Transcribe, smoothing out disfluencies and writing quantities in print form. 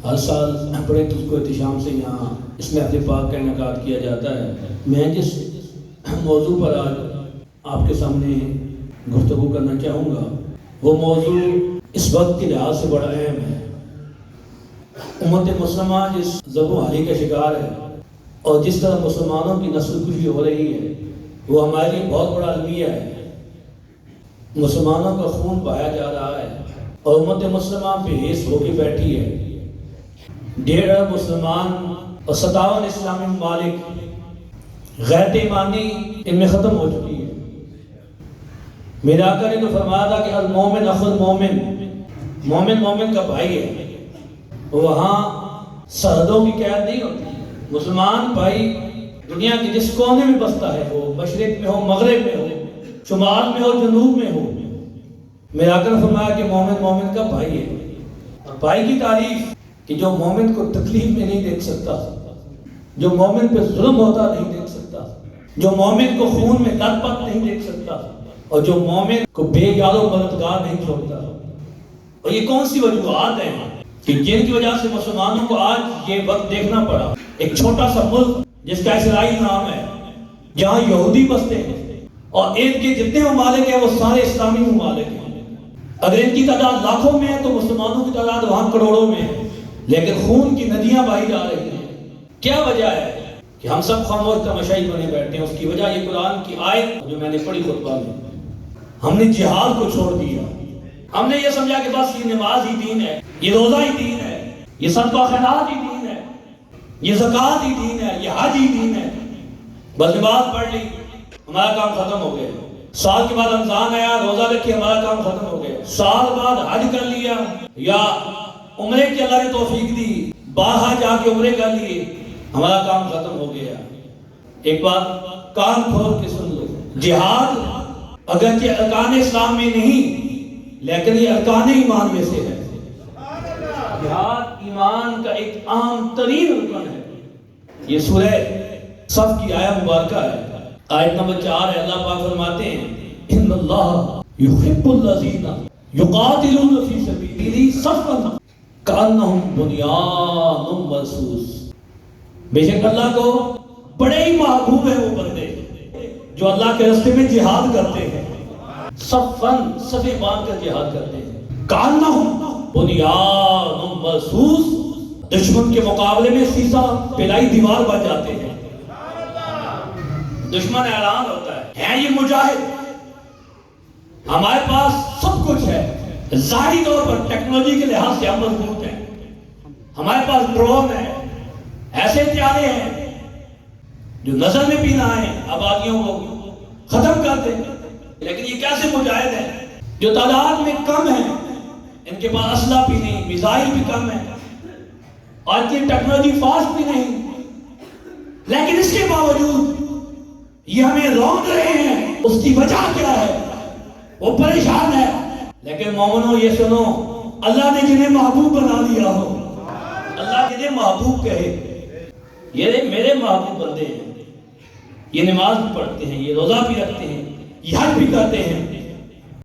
ہر سال بڑے تجھ کو احتشام سے یہاں اس محفل پاک کا انعقاد کیا جاتا ہے۔ میں جس موضوع پر آج آپ کے سامنے گفتگو کرنا چاہوں گا وہ موضوع اس وقت کے لحاظ سے بڑا اہم ہے۔ امت مسلمہ جس ذب و حالی کا شکار ہے اور جس طرح مسلمانوں کی نسل کشی ہو رہی ہے وہ ہمارے لیے بہت بڑا المیہ ہے۔ مسلمانوں کا خون بہایا جا رہا ہے اور امت مسلمہ بے حس ہو کے بیٹھی ہے۔ 1.5 ارب مسلمان اور 57 اسلامی ممالک غیر ایمانی ان میں ختم ہو چکی ہے۔ میرے آقا نے تو فرمایا تھا کہ المومن اخو المومن، مومن مومن کا بھائی ہے۔ وہاں سرحدوں کی قید نہیں ہوتی۔ مسلمان بھائی دنیا کے جس کونے میں بستا ہے، وہ مشرق میں ہو، مغرب میں ہو، شمال میں ہو، جنوب میں ہو، میرے آقا نے فرمایا کہ مومن مومن کا بھائی ہے۔ اور بھائی کی تعریف کہ جو مومن کو تکلیف میں نہیں دیکھ سکتا، جو مومن پہ ظلم ہوتا نہیں دیکھ سکتا، جو مومن کو خون میں لت پت نہیں دیکھ سکتا، اور جو مومن کو بے یار و مددگار نہیں چھوڑتا۔ اور یہ کون سی وجوہات ہیں کہ جن کی وجہ سے مسلمانوں کو آج یہ وقت دیکھنا پڑا؟ ایک چھوٹا سا ملک جس کا اسرائیل نام ہے، جہاں یہودی بستے ہیں اور ان کے جتنے ممالک ہیں وہ سارے اسلامی ممالک ہیں۔ اگر ان کی تعداد لاکھوں میں ہے تو مسلمانوں کی تعداد وہاں کروڑوں میں ہے، لیکن خون کی ندیاں بہائی جا رہی ہیں۔ کیا وجہ ہے کہ ہم سب خاموش تماشائی بنے بیٹھے ہیں؟ اس کی وجہ یہ قرآن کی آیت جو میں نے پڑھی خطبہ میں، ہم نے جہاد کو چھوڑ دیا۔ ہم نے یہ سمجھا کہ بس یہ نماز ہی دین ہے، یہ روزہ ہی دین ہے، یہ صدقہ خیرات ہی دین ہے، یہ زکوٰۃ ہی دین ہے، یہ حج ہی دین ہے۔ بس نماز پڑھ لی ہمارا کام ختم ہو گیا، سال کے بعد رمضان آیا روزہ رکھی ہمارا کام ختم ہو گیا، سال بعد حج کر لیا یا عمرے کی اللہ نے توفیق دی، باہر جا کے عمرے کر لیے، ہمارا کام ختم ہو گیا۔ ایک بات کان کھول کے سن لو، جہاد اگرچہ ارکان اسلام میں نہیں لیکن یہ ارکان ایمان میں سے ہے۔ جہاد ایمان کا ایک اہم ترین رکن ہے۔ یہ سورہ صف کی آیت مبارکہ ہے، آیت نمبر 4 ہے۔ اللہ پاک فرماتے ہیں ان اللہ یحب الذین یقاتلون فی سبیلہ صفا کانہم بنیان مرصوص۔ بے شک اللہ کو بڑے ہی محبوب ہیں وہ بندے جو اللہ کے راستے میں جہاد کرتے ہیں، صفن صفے باندھ کر جہاد کرتے ہیں، کانہم بنیان مرصوص، دشمن کے مقابلے میں سیسا پلائی دیوار بن جاتے ہیں۔ دشمن اعلان ہوتا ہے یہ مجاہد، ہمارے پاس سب کچھ ہے، ظاہری طور پر ٹیکنالوجی کے لحاظ سے ہم مضبوط ہیں، ہمارے پاس ڈرون ہے، ایسے ہتھیارے ہیں جو نظر میں بھی نہ آئیں، آبادیوں کو ختم کر دیں، لیکن یہ کیسے مجاہد ہیں جو تعداد میں کم ہیں، ان کے پاس اسلحہ بھی نہیں، میزائل بھی کم ہیں، اور ان کی ٹیکنالوجی فاسٹ بھی نہیں، لیکن اس کے باوجود یہ ہمیں روند رہے ہیں۔ اس کی وجہ کیا ہے؟ وہ پریشان ہے۔ لیکن مومنوں یہ سنو، اللہ نے جنہیں محبوب بنا دیا ہو، اللہ جنہیں محبوب کہے، یہ میرے محبوب بندے ہیں، یہ نماز بھی پڑھتے ہیں، یہ روزہ بھی رکھتے ہیں، یہ حج بھی کرتے ہیں،